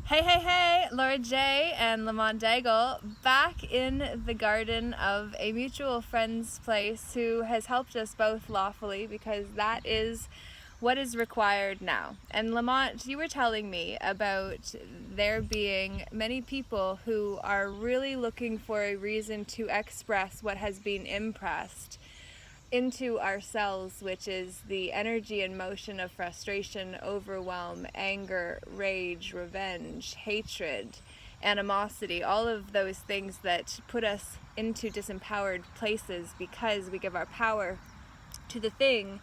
Hey, hey, hey, Laura J and Lamont Daigle back in the garden of a mutual friend's place who has helped us both lawfully because that is what is required now. And Lamont, you were telling me about there being many people who are really looking for a reason to express what has been impressed into ourselves, which is the energy and motion of frustration, overwhelm, anger, rage, revenge, hatred, animosity, all of those things that put us into disempowered places because we give our power to the thing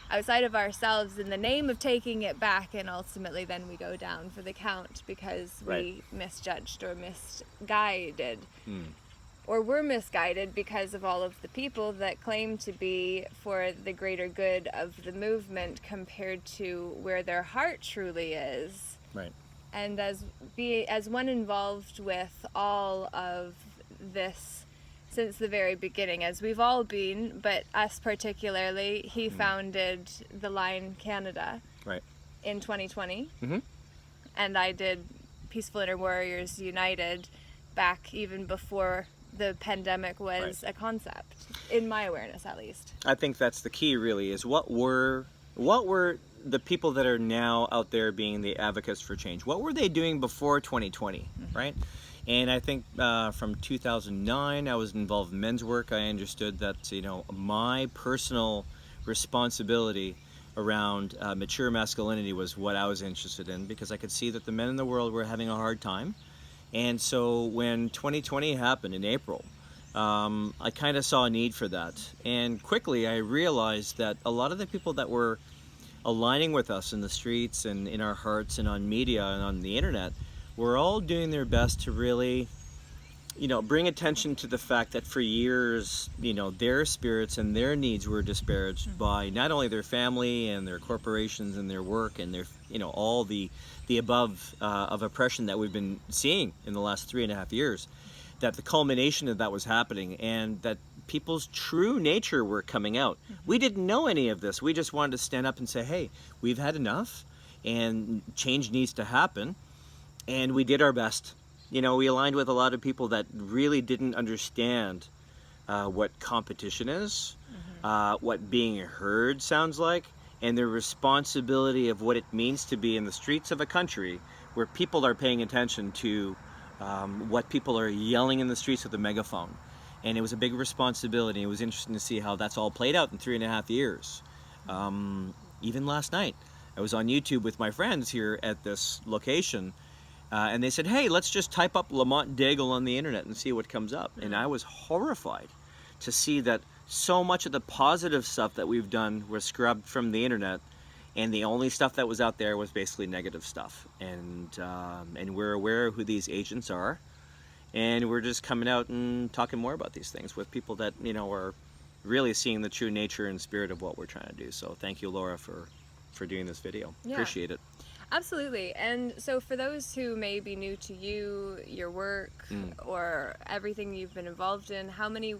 outside of ourselves in the name of taking it back, and ultimately then we go down for the count because we misjudged or misguided. Or were misguided because of all of the people that claim to be for the greater good of the movement compared to where their heart truly is. Right. And as one involved with all of this since the very beginning, as we've all been, but us particularly, he founded the Line Canada in 2020. And I did Peaceful Inner Warriors United back even before the pandemic was a concept, in my awareness at least. I think that's the key, really, is what were the people that are now out there being the advocates for change? What were they doing before 2020, right? And I think from 2009, I was involved in men's work. I understood that, my personal responsibility around mature masculinity was what I was interested in, because I could see that the men in the world were having a hard time. And so when 2020 happened in April, I kind of saw a need for that. And quickly I realized that a lot of the people that were aligning with us in the streets and in our hearts and on media and on the internet were all doing their best to really, bring attention to the fact that for years, their spirits and their needs were disparaged by not only their family and their corporations and their work and their, all the above of oppression that we've been seeing in the last 3.5 years, that the culmination of that was happening and that people's true nature were coming out. We didn't know any of this. We just wanted to stand up and say, hey, we've had enough and change needs to happen. And we did our best. We aligned with a lot of people that really didn't understand what competition is, what being heard sounds like, and the responsibility of what it means to be in the streets of a country where people are paying attention to what people are yelling in the streets with a megaphone. And it was a big responsibility. It was interesting to see how that's all played out in 3.5 years. Even last night, I was on YouTube with my friends here at this location, and they said, hey, let's just type up Lamont Daigle on the internet and see what comes up. And I was horrified to see that so much of the positive stuff that we've done was scrubbed from the internet, and the only stuff that was out there was basically negative stuff. And we're aware of who these agents are, and we're just coming out and talking more about these things with people that are really seeing the true nature and spirit of what we're trying to do. So thank you, Laura, for doing this video. Appreciate it. Absolutely. And so for those who may be new to you, your work, or everything you've been involved in, how many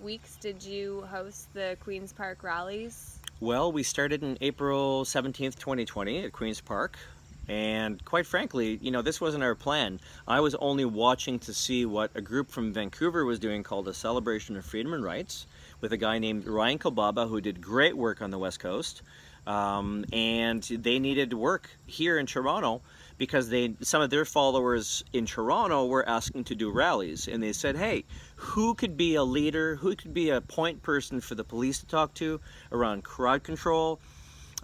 weeks did you host the Queen's Park rallies? Well, we started in April 17th, 2020 at Queen's Park. And quite frankly, this wasn't our plan. I was only watching to see what a group from Vancouver was doing called a Celebration of Freedom and Rights with a guy named Ryan Kobaba, who did great work on the West Coast. And they needed work here in Toronto because some of their followers in Toronto were asking to do rallies. And they said, hey, who could be a leader? Who could be a point person for the police to talk to around crowd control?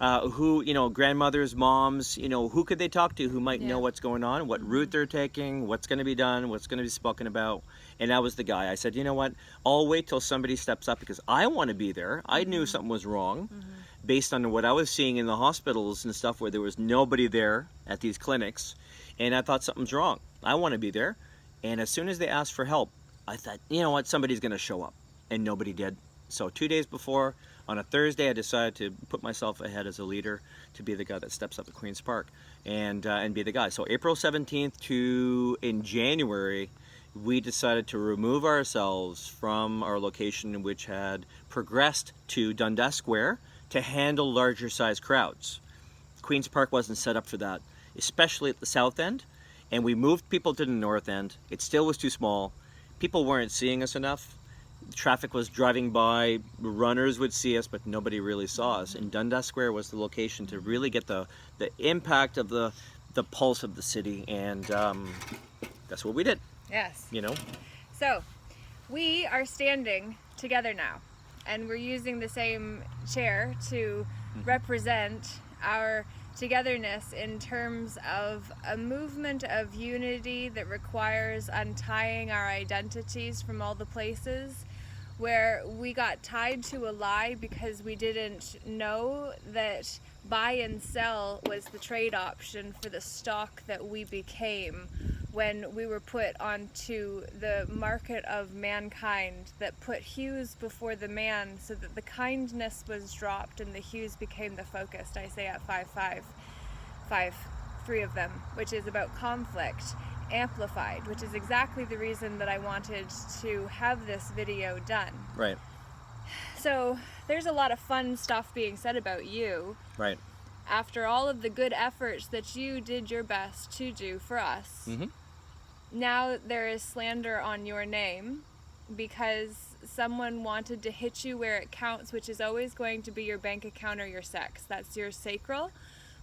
Who, grandmothers, moms, who could they talk to who might know what's going on, what route they're taking, what's going to be done, what's going to be spoken about. And that was the guy. I said, you know what, I'll wait till somebody steps up because I want to be there. I knew something was wrong based on what I was seeing in the hospitals and stuff where there was nobody there at these clinics. And I thought something's wrong. I want to be there. And as soon as they asked for help, I thought, you know what, somebody's going to show up. And nobody did. So 2 days before, on a Thursday, I decided to put myself ahead as a leader to be the guy that steps up at Queen's Park and be the guy. So April 17th to in January, we decided to remove ourselves from our location, which had progressed to Dundas Square to handle larger size crowds. Queen's Park wasn't set up for that, especially at the south end. And we moved people to the north end. It still was too small. People weren't seeing us enough. Traffic was driving by, runners would see us, but nobody really saw us. And Dundas Square was the location to really get the impact of the pulse of the city, and that's what we did. Yes. You know? So, we are standing together now, and we're using the same chair to represent our togetherness in terms of a movement of unity that requires untying our identities from all the places where we got tied to a lie because we didn't know that buy and sell was the trade option for the stock that we became when we were put onto the market of mankind that put hues before the man, so that the kindness was dropped and the hues became the focus. I say at 5, 3 of them, which is about conflict amplified, which is exactly the reason that I wanted to have this video done. Right. So there's a lot of fun stuff being said about you. Right. After all of the good efforts that you did your best to do for us, now there is slander on your name because someone wanted to hit you where it counts, which is always going to be your bank account or your sex. That's your sacral,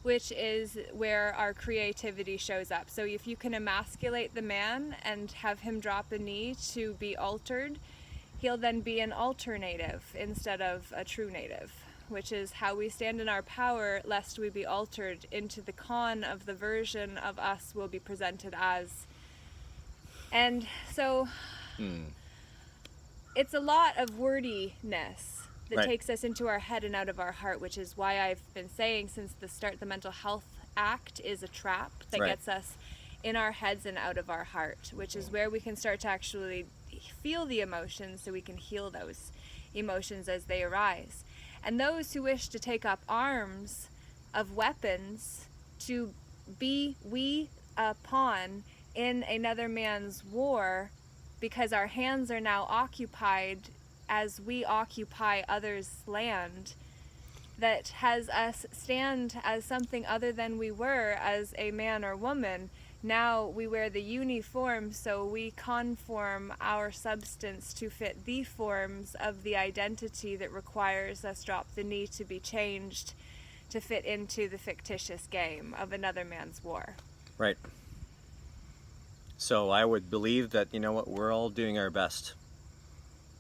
which is where our creativity shows up. So if you can emasculate the man and have him drop a knee to be altered, he'll then be an alternative instead of a true native, which is how we stand in our power lest we be altered into the con of the version of us will be presented as. And so it's a lot of wordiness that takes us into our head and out of our heart, which is why I've been saying since the start, the Mental Health Act is a trap that gets us in our heads and out of our heart, which is where we can start to actually feel the emotions so we can heal those emotions as they arise. And those who wish to take up arms of weapons to be a pawn in another man's war, because our hands are now occupied as we occupy others' land, that has us stand as something other than we were as a man or woman. Now we wear the uniform, so we conform our substance to fit the forms of the identity that requires us drop the knee to be changed to fit into the fictitious game of another man's war. Right. So I would believe that, you know what, we're all doing our best.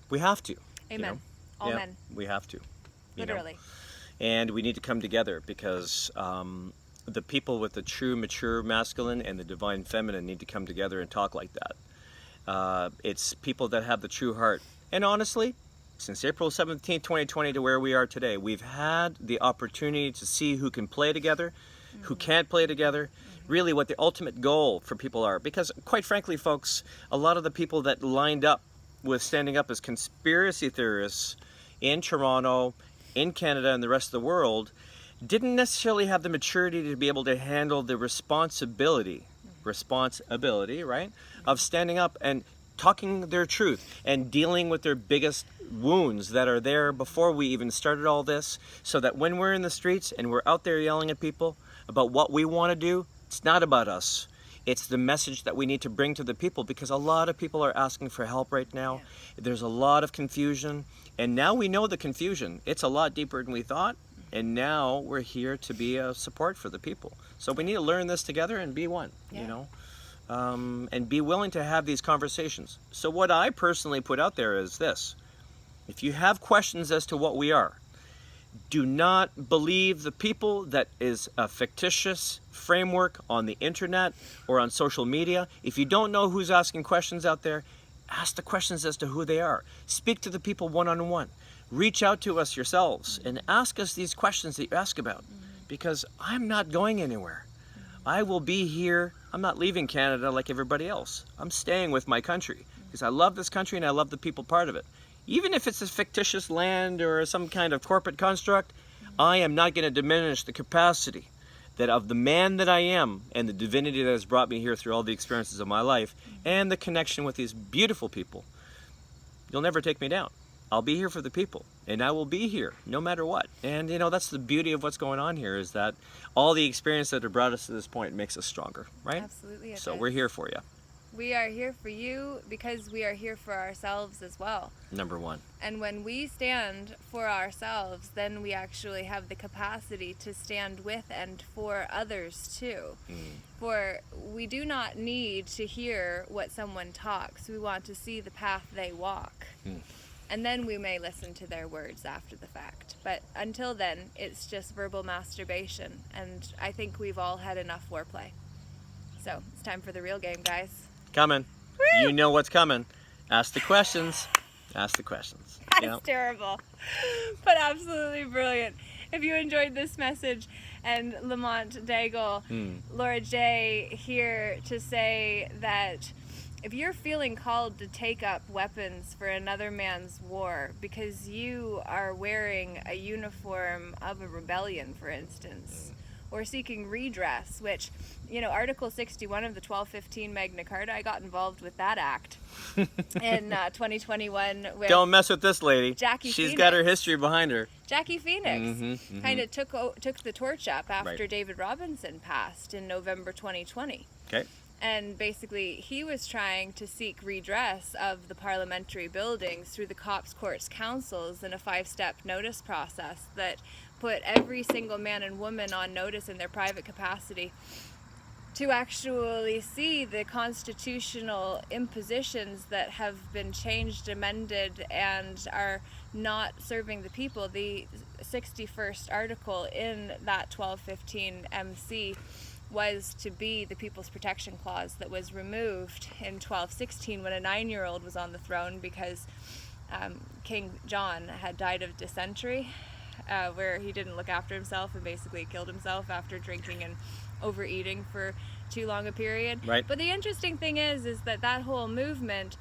We have to. Amen. You know? All yeah, men. We have to. Literally. And we need to come together because the people with the true mature masculine and the divine feminine need to come together and talk like that. It's people that have the true heart. And honestly, since April 17, 2020 to where we are today, we've had the opportunity to see who can play together, who can't play together, really what the ultimate goal for people are. Because quite frankly, folks, a lot of the people that lined up with standing up as conspiracy theorists in Toronto, in Canada, and the rest of the world didn't necessarily have the maturity to be able to handle the responsibility, right, of standing up and talking their truth and dealing with their biggest wounds that are there before we even started all this, so that when we're in the streets and we're out there yelling at people about what we want to do, it's not about us. It's the message that we need to bring to the people, because a lot of people are asking for help right now. There's a lot of confusion, and now we know the confusion. It's a lot deeper than we thought, and now we're here to be a support for the people. So we need to learn this together and be one, you know, and be willing to have these conversations. So what I personally put out there is this: if you have questions as to what we are, do not believe the people that is a fictitious framework on the internet or on social media. If you don't know who's asking questions out there, ask the questions as to who they are. Speak to the people one-on-one. Reach out to us yourselves and ask us these questions that you ask about, because I'm not going anywhere. I will be here. I'm not leaving Canada like everybody else. I'm staying with my country because I love this country and I love the people part of it. Even if it's a fictitious land or some kind of corporate construct, I am not going to diminish the capacity that of the man that I am and the divinity that has brought me here through all the experiences of my life and the connection with these beautiful people. You'll never take me down. I'll be here for the people. and I will be here no matter what. And that's the beauty of what's going on here, is that all the experience that have brought us to this point makes us stronger, right? Absolutely. So we're here for you. We are here for you because we are here for ourselves as well. Number one. And when we stand for ourselves, then we actually have the capacity to stand with and for others too. For we do not need to hear what someone talks. We want to see the path they walk. And then we may listen to their words after the fact. But until then, it's just verbal masturbation. And I think we've all had enough foreplay. So it's time for the real game, guys. Coming. Woo! You know what's coming. Ask the questions. Ask the questions. That's terrible, but absolutely brilliant. If you enjoyed this message, and Lamont, Daigle, Laura J here to say that if you're feeling called to take up weapons for another man's war because you are wearing a uniform of a rebellion, for instance, or seeking redress, which, Article 61 of the 1215 Magna Carta, I got involved with that act in 2021 with Don't mess with this lady. Jackie She's Phoenix. got her history behind her. Jackie Phoenix kind of took the torch up after Right. David Robinson passed in November 2020. Okay. And basically, he was trying to seek redress of the parliamentary buildings through the Cops Courts Councils in a 5-step notice process that put every single man and woman on notice in their private capacity to actually see the constitutional impositions that have been changed, amended, and are not serving the people. The 61st article in that 1215 MC was to be the People's Protection Clause that was removed in 1216 when a 9-year-old was on the throne because King John had died of dysentery, where he didn't look after himself and basically killed himself after drinking and overeating for too long a period. Right. But the interesting thing is that whole movement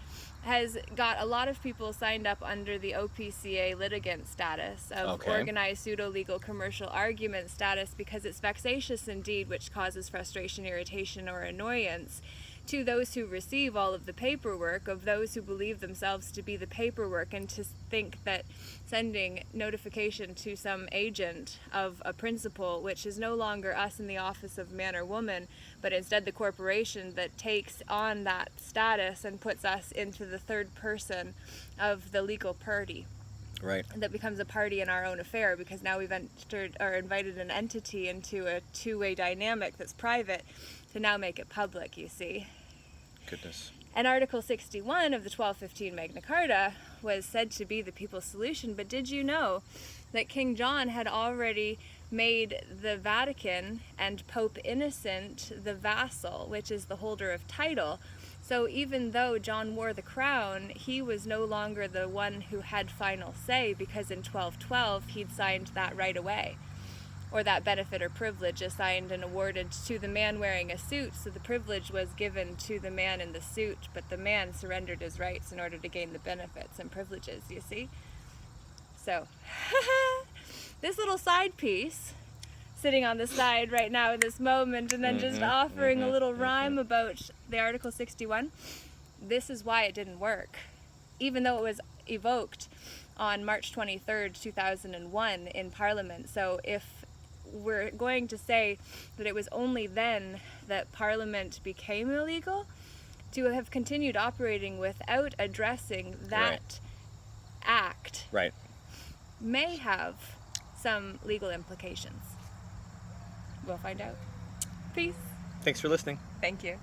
has got a lot of people signed up under the OPCA litigant status of organized pseudo-legal commercial argument status because it's vexatious indeed, which causes frustration, irritation, or annoyance to those who receive all of the paperwork, of those who believe themselves to be the paperwork, and to think that sending notification to some agent of a principal, which is no longer us in the office of man or woman, but instead the corporation that takes on that status and puts us into the third person of the legal party. Right. That becomes a party in our own affair because now we've entered or invited an entity into a two-way dynamic that's private to now make it public, you see. Goodness. And Article 61 of the 1215 Magna Carta was said to be the people's solution, but did you know that King John had already made the Vatican and Pope Innocent the vassal, which is the holder of title? So even though John wore the crown, he was no longer the one who had final say, because in 1212 he'd signed that right away, or that benefit or privilege assigned and awarded to the man wearing a suit. So the privilege was given to the man in the suit, but the man surrendered his rights in order to gain the benefits and privileges, you see? So, this little side piece, sitting on the side right now in this moment, and then just offering a little rhyme about the Article 61, this is why it didn't work. Even though it was evoked on March 23rd, 2001 in Parliament. So if we're going to say that it was only then that Parliament became illegal, to have continued operating without addressing that act may have some legal implications. We'll find out. Peace. Thanks for listening. Thank you.